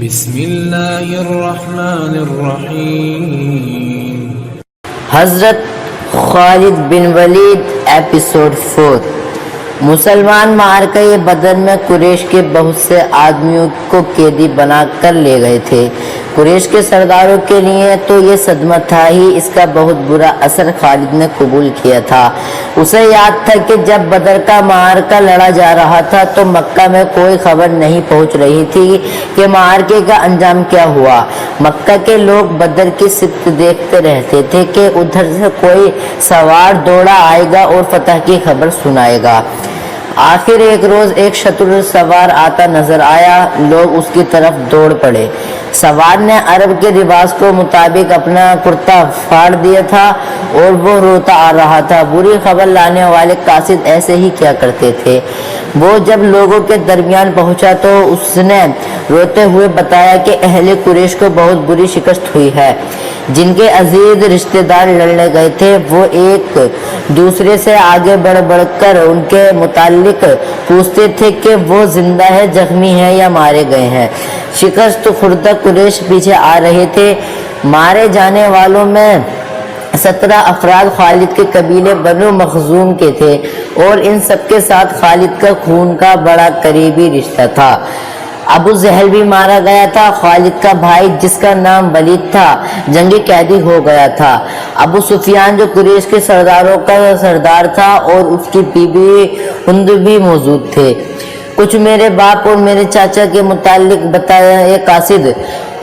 بسم اللہ الرحمن الرحیم۔ حضرت خالد بن ولید ایپیسوڈ 4۔ مسلمان معرکہ بدر میں قریش کے بہت سے آدمیوں کو قیدی بنا کر لے گئے تھے۔ قریش کے سرداروں کے لیے تو یہ صدمہ تھا ہی، اس کا بہت برا اثر خالد نے قبول کیا تھا۔ اسے یاد تھا کہ جب بدر کا معرکہ لڑا جا رہا تھا تو مکہ میں کوئی خبر نہیں پہنچ رہی تھی کہ معرکے کا انجام کیا ہوا۔ مکہ کے لوگ بدر کی صفت دیکھتے رہتے تھے کہ ادھر سے کوئی سوار دوڑا آئے گا اور فتح کی خبر سنائے گا۔ آخر ایک روز ایک شتر سوار آتا نظر آیا، لوگ اس کی طرف دوڑ پڑے۔ سوار نے عرب کے رواج کو مطابق اپنا کرتا پھاڑ دیا تھا اور وہ روتا آ رہا تھا۔ بری خبر لانے والے قاصد ایسے ہی کیا کرتے تھے۔ وہ جب لوگوں کے درمیان پہنچا تو اس نے روتے ہوئے بتایا کہ اہل قریش کو بہت بری شکست ہوئی ہے۔ جن کے عزیز رشتہ دار لڑنے گئے تھے وہ ایک دوسرے سے آگے بڑھ کر ان کے متعلق پوچھتے تھے کہ وہ زندہ ہے، زخمی ہے یا مارے گئے ہیں۔ شکست خوردہ قریش پیچھے آ رہے تھے۔ مارے جانے والوں میں 17 افراد خالد کے قبیلے بنو مخزوم کے تھے اور ان سب کے ساتھ خالد کا خون کا بڑا قریبی رشتہ تھا۔ ابو جہل بھی مارا گیا تھا۔ خالد کا بھائی جس کا نام ولید تھا جنگی قیدی ہو گیا تھا۔ ابو سفیان جو قریش کے سرداروں کا سردار تھا اور اس کی بیوی ہند بھی موجود تھے۔ کچھ میرے باپ اور میرے چاچا کے متعلق بتایا۔ ایک قاصد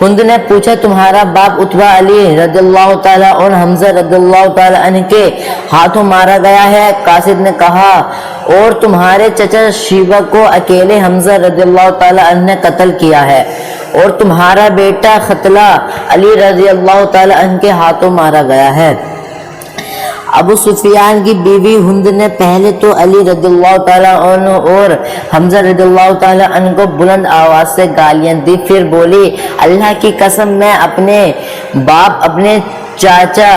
ہند نے پوچھا تمہارا باپ عتبہ علی رضی اللہ تعالیٰ اور حمزہ رضی اللہ تعالیٰ عنہ کے ہاتھوں مارا گیا ہے؟ قاصد نے کہا اور تمہارے چچا شیبہ کو اکیلے حمزہ رضی اللہ تعالیٰ عنہ نے قتل کیا ہے اور تمہارا بیٹا ختلہ علی رضی اللہ تعالیٰ عنہ کے ہاتھوں مارا گیا ہے۔ ابو سفیان کی بیوی ہند نے پہلے تو علی رضی اللہ تعالیٰ عنہ اور حمزہ رضی اللہ تعالیٰ عنہ کو بلند آواز سے گالیاں دی، پھر بولی اللہ کی قسم میں اپنے باپ، اپنے چاچا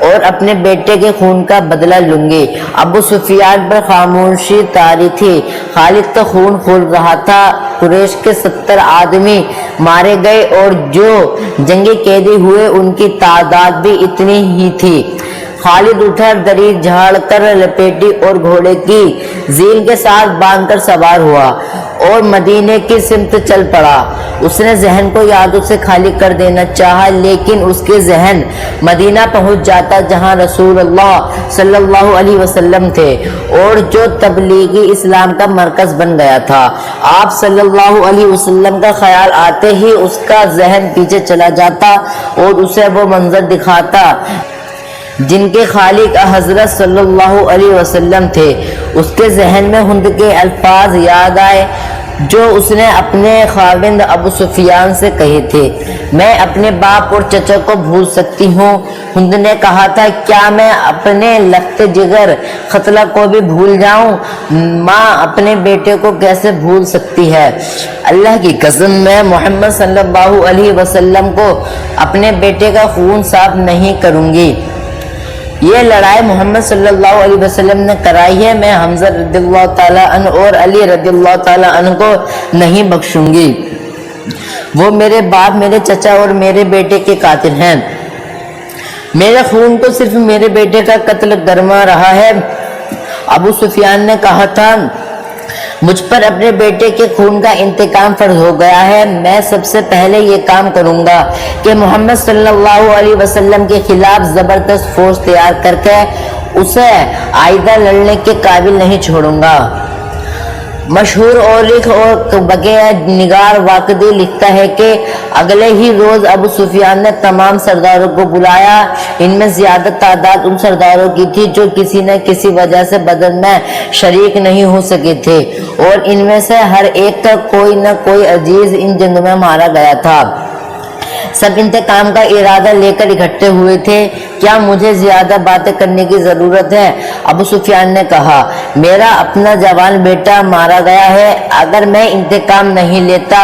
اور اپنے بیٹے کے خون کا بدلہ لوں گی۔ ابو سفیان پر خاموشی طاری تھی۔ خالد کا خون کھول رہا تھا۔ قریش کے 70 آدمی مارے گئے اور جو جنگی قیدی ہوئے ان کی تعداد بھی اتنی ہی تھی۔ خالد اٹھا، دری جھاڑ کر لپیٹی اور گھوڑے کی زین کے ساتھ باندھ کر سوار ہوا اور مدینے کی سمت چل پڑا۔ اس نے ذہن کو یادوں سے خالی کر دینا چاہا لیکن اس کے ذہن مدینہ پہنچ جاتا جہاں رسول اللہ صلی اللہ علیہ وسلم تھے اور جو تبلیغی اسلام کا مرکز بن گیا تھا۔ آپ صلی اللہ علیہ وسلم کا خیال آتے ہی اس کا ذہن پیچھے چلا جاتا اور اسے وہ منظر دکھاتا جن کے خالق حضرت صلی اللہ علیہ وسلم تھے۔ اس کے ذہن میں ہند کے الفاظ یاد آئے جو اس نے اپنے خاوند ابو سفیان سے کہے تھے، میں اپنے باپ اور چچا کو بھول سکتی ہوں۔ ہند نے کہا تھا کیا میں اپنے لخت جگر ختلہ کو بھی بھول جاؤں؟ ماں اپنے بیٹے کو کیسے بھول سکتی ہے؟ اللہ کی قسم میں محمد صلی اللہ علیہ وسلم کو اپنے بیٹے کا خون صاف نہیں کروں گی۔ یہ لڑائی محمد صلی اللہ علیہ وسلم نے کرائی ہے، میں حمزہ رضی اللہ تعالیٰ عنہ اور علی رضی اللہ تعالیٰ عنہ کو نہیں بخشوں گی۔ وہ میرے باپ، میرے چچا اور میرے بیٹے کے قاتل ہیں۔ میرے خون کو صرف میرے بیٹے کا قتل گرما رہا ہے۔ ابو سفیان نے کہا تھا مجھ پر اپنے بیٹے کے خون کا انتقام فرض ہو گیا ہے۔ میں سب سے پہلے یہ کام کروں گا کہ محمد صلی اللہ علیہ وسلم کے خلاف زبردست فوج تیار کر کے اسے آئندہ لڑنے کے قابل نہیں چھوڑوں گا۔ مشہور اورخ اور بقیہ نگار واقعی لکھتا ہے کہ اگلے ہی روز ابو سفیان نے تمام سرداروں کو بلایا۔ ان میں زیادہ تعداد ان سرداروں کی تھی جو کسی نہ کسی وجہ سے بدر میں شریک نہیں ہو سکے تھے اور ان میں سے ہر ایک کا کوئی نہ کوئی عزیز ان جنگ میں مارا گیا تھا۔ سب انتقام کا ارادہ لے کر اکٹھے ہوئے تھے۔ کیا مجھے زیادہ باتیں کرنے کی ضرورت ہے؟ ابو سفیان نے کہا میرا اپنا جوان بیٹا مارا گیا ہے، اگر میں انتقام نہیں لیتا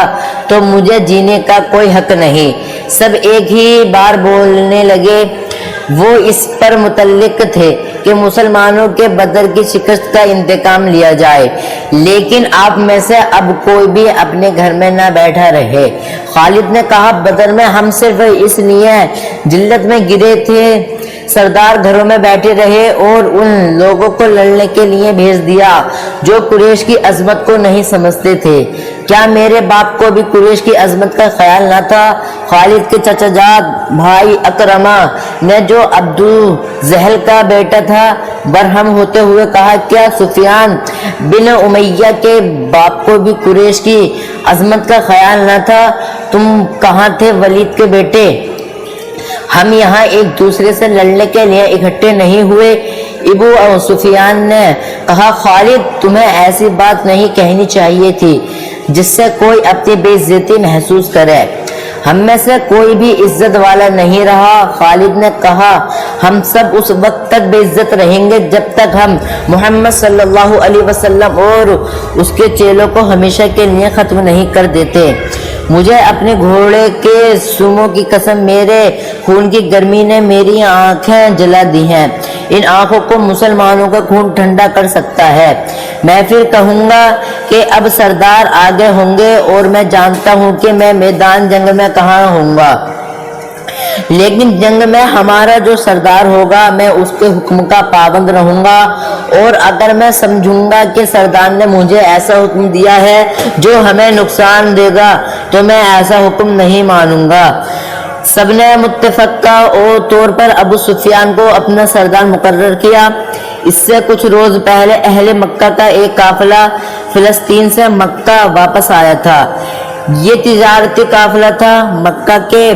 تو مجھے جینے کا کوئی حق نہیں۔ سب ایک ہی بار بولنے لگے۔ وہ اس پر متعلق تھے کہ مسلمانوں کے بدر کی شکست کا انتقام لیا جائے، لیکن آپ میں سے اب کوئی بھی اپنے گھر میں نہ بیٹھا رہے۔ خالد نے کہا بدر میں ہم صرف اس لیے جلت میں گرے تھے، سردار گھروں میں بیٹھے رہے اور ان لوگوں کو لڑنے کے لیے بھیج دیا جو قریش کی عظمت کو نہیں سمجھتے تھے۔ کیا میرے باپ کو بھی قریش کی عظمت کا خیال نہ تھا؟ خالد کے چچا جاد بھائی اکرمہ نے جو ابو جہل کا بیٹا تھا برہم ہوتے ہوئے کہا، کیا سفیان بن امیہ کے باپ کو بھی قریش کی عظمت کا خیال نہ تھا؟ تم کہاں تھے ولید کے بیٹے؟ ہم یہاں ایک دوسرے سے لڑنے کے لیے اکٹھے نہیں ہوئے۔ ابو سفیان نے کہا، خالد تمہیں ایسی بات نہیں کہنی چاہیے تھی جس سے کوئی اپنی بے عزتی محسوس کرے، ہم میں سے کوئی بھی عزت والا نہیں رہا۔ خالد نے کہا، ہم سب اس وقت تک بے عزت رہیں گے جب تک ہم محمد صلی اللہ علیہ وسلم اور اس کے چیلوں کو ہمیشہ کے لیے ختم نہیں کر دیتے۔ مجھے اپنے گھوڑے کے سوموں کی قسم، میرے خون کی گرمی نے میری آنکھیں جلا دی ہیں، ان آنکھوں کو مسلمانوں کا خون ٹھنڈا کر سکتا ہے۔ میں پھر کہوں گا کہ اب سردار آگے ہوں گے اور میں جانتا ہوں کہ میں میدان جنگ میں کہاں ہوں گا، لیکن جنگ میں ہمارا جو سردار ہوگا میں اس کے حکم کا پابند رہوں گا، اور اگر میں سمجھوں گا کہ سردار نے مجھے ایسا حکم دیا ہے جو ہمیں نقصان دے گا تو میں ایسا حکم نہیں مانوں گا۔ سب نے متفقہ طور پر ابو سفیان کو اپنا سردار مقرر کیا۔ اس سے کچھ روز پہلے اہل مکہ کا ایک قافلہ فلسطین سے مکہ واپس آیا تھا۔ یہ تجارتی قافلہ تھا۔ مکہ کے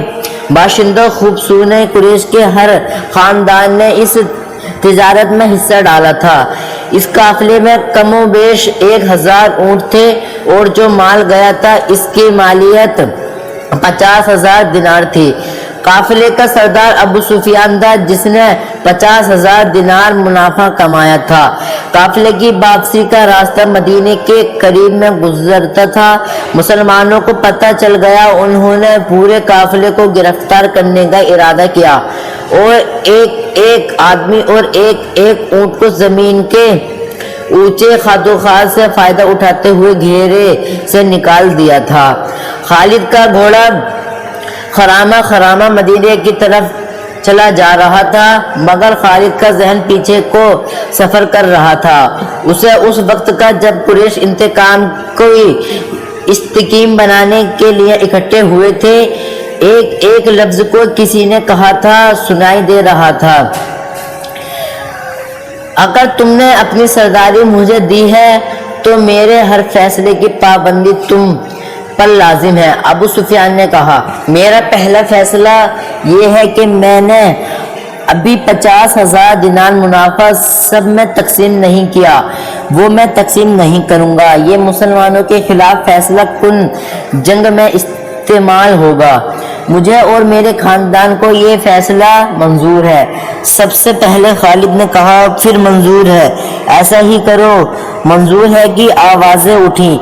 باشندوں خوبصورت قریش کے ہر خاندان نے اس تجارت میں حصہ ڈالا تھا۔ اس قافلے میں کم و بیش 1000 اونٹ تھے اور جو مال گیا تھا اس کی مالیت 50,000 دینار تھی۔ قافلے کا سردار ابو سفیان تھا جس نے 50,000 دینار منافع کمایا تھا۔ قافلے کی واپسی کا راستہ مدینے کے قریب میں گزرتا تھا۔ مسلمانوں کو پتہ چل گیا، انہوں نے پورے قافلے کو گرفتار کرنے کا ارادہ کیا اور ایک ایک آدمی اور ایک ایک اونٹ کو زمین کے اونچے خاطوخات سے فائدہ اٹھاتے ہوئے گھیرے سے نکال دیا تھا۔ خالد کا گھوڑا خرامہ مدینے کی طرف چلا جا رہا تھا، مگر خالد کا ذہن پیچھے کو سفر کر رہا تھا۔ اسے اس وقت کا جب قریش انتقام کوئی استقیم بنانے کے لیے اکٹھے ہوئے تھے، ایک ایک لفظ کو کسی نے کہا تھا سنائی دے رہا تھا، اگر تم نے اپنی سرداری مجھے دی ہے تو میرے ہر فیصلے کی پابندی تم پر لازم ہے۔ ابو سفیان نے کہا، میرا پہلا فیصلہ یہ ہے کہ میں نے ابھی 50,000 دینار منافع سب میں تقسیم نہیں کیا، وہ میں تقسیم نہیں کروں گا، یہ مسلمانوں کے خلاف فیصلہ کن جنگ میں استعمال ہوگا۔ مجھے اور میرے خاندان کو یہ فیصلہ منظور ہے۔ سب سے پہلے خالد نے کہا، پھر منظور ہے، ایسا ہی کرو۔ منظور ہے کی آوازیں اٹھیں۔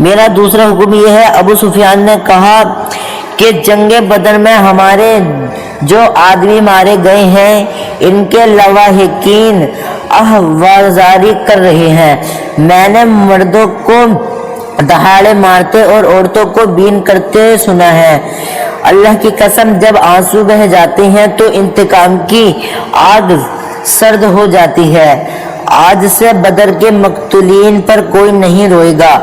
میرا دوسرا حکم یہ ہے، ابو سفیان نے کہا، کہ جنگ بدر میں ہمارے جو آدمی مارے گئے ہیں ان کے لواحقین آوازاری کر رہے ہیں۔ میں نے مردوں کو دہاڑے مارتے اور عورتوں کو بین کرتے سنا ہے۔ اللہ کی قسم، جب آنسو بہہ جاتے ہیں تو انتقام کی آگ سرد ہو جاتی ہے۔ آج سے بدر کے مقتولین پر کوئی نہیں روئے گا۔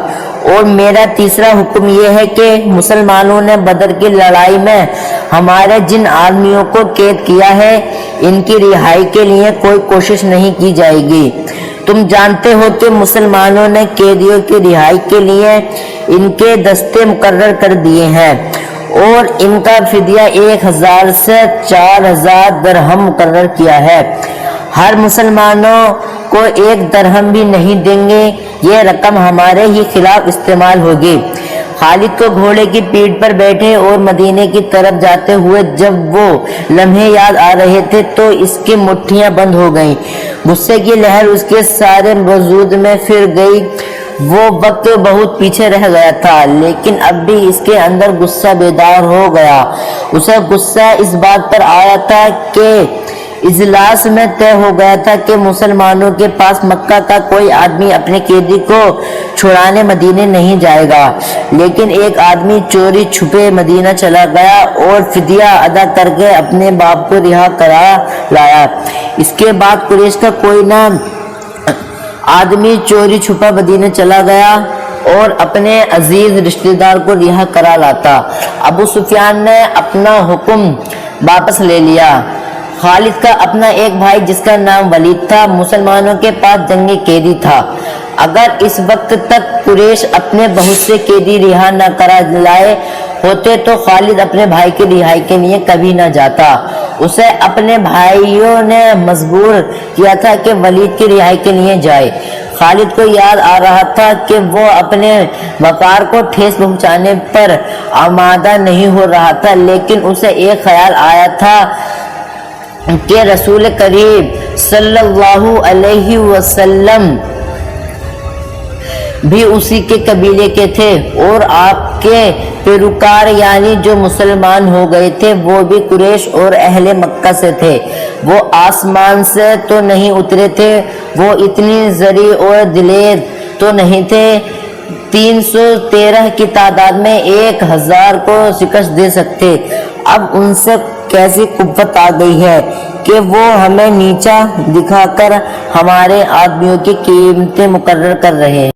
اور میرا تیسرا حکم یہ ہے کہ مسلمانوں نے بدر کی لڑائی میں ہمارے جن آدمیوں کو قید کیا ہے ان کی رہائی کے لیے کوئی کوشش نہیں کی جائے گی۔ تم جانتے ہو کہ مسلمانوں نے قیدیوں کی رہائی کے لیے ان کے دستے مقرر کر دیے ہیں اور ان کا فدیہ 1000 سے 4000 درہم مقرر کیا ہے۔ ہر مسلمانوں کو 1 درہم بھی نہیں دیں گے، یہ رقم ہمارے ہی خلاف استعمال ہوگی۔ خالد کو گھوڑے کی پیٹھ پر بیٹھے اور مدینے کی طرف جاتے ہوئے جب وہ لمحے یاد آ رہے تھے تو اس کی مٹھیاں بند ہو گئیں، غصے کی لہر اس کے سارے وجود میں پھر گئی۔ وہ وقت بہت پیچھے رہ گیا تھا لیکن اب بھی اس کے اندر غصہ بیدار ہو گیا۔ اسے غصہ اس بات پر آیا تھا کہ اجلاس میں طے ہو گیا تھا کہ مسلمانوں کے پاس مکہ کا کوئی آدمی اپنے قیدی کو چھڑانے مدینے نہیں جائے گا، لیکن ایک آدمی چوری چھپے مدینہ چلا گیا اور فدیہ ادا کر کے اپنے باپ کو رہا کرا لایا۔ اس کے بعد قریش کا کوئی نہ آدمی چوری چھپا مدینہ چلا گیا اور اپنے عزیز رشتہ دار کو رہا کرا لاتا۔ ابو سفیان نے اپنا حکم واپس لے لیا۔ خالد کا اپنا ایک بھائی جس کا نام ولید تھا مسلمانوں کے پاس جنگی قیدی تھا۔ اگر اس وقت تک قریش اپنے بہت سے قیدی رہا نہ کرا لائے ہوتے تو خالد اپنے بھائی کی رہائی کے لیے کبھی نہ جاتا۔ اسے اپنے بھائیوں نے مجبور کیا تھا کہ ولید کی رہائی کے لیے جائے۔ خالد کو یاد آ رہا تھا کہ وہ اپنے وقار کو ٹھیس پہنچانے پر آمادہ نہیں ہو رہا تھا، لیکن اسے ایک خیال آیا تھا کہ رسول کریم صلی اللہ علیہ وسلم بھی اسی کے قبیلے کے تھے اور آپ کے پیروکار یعنی جو مسلمان ہو گئے تھے وہ بھی قریش اور اہل مکہ سے تھے۔ وہ آسمان سے تو نہیں اترے تھے، وہ اتنی زری اور دلیر تو نہیں تھے، 313 کی تعداد میں 1000 کو شکست دے سکتے۔ اب ان سے کیسی قوت آ گئی ہے کہ وہ ہمیں نیچا دکھا کر ہمارے آدمیوں کی قیمتیں مقرر کر رہے ہیں۔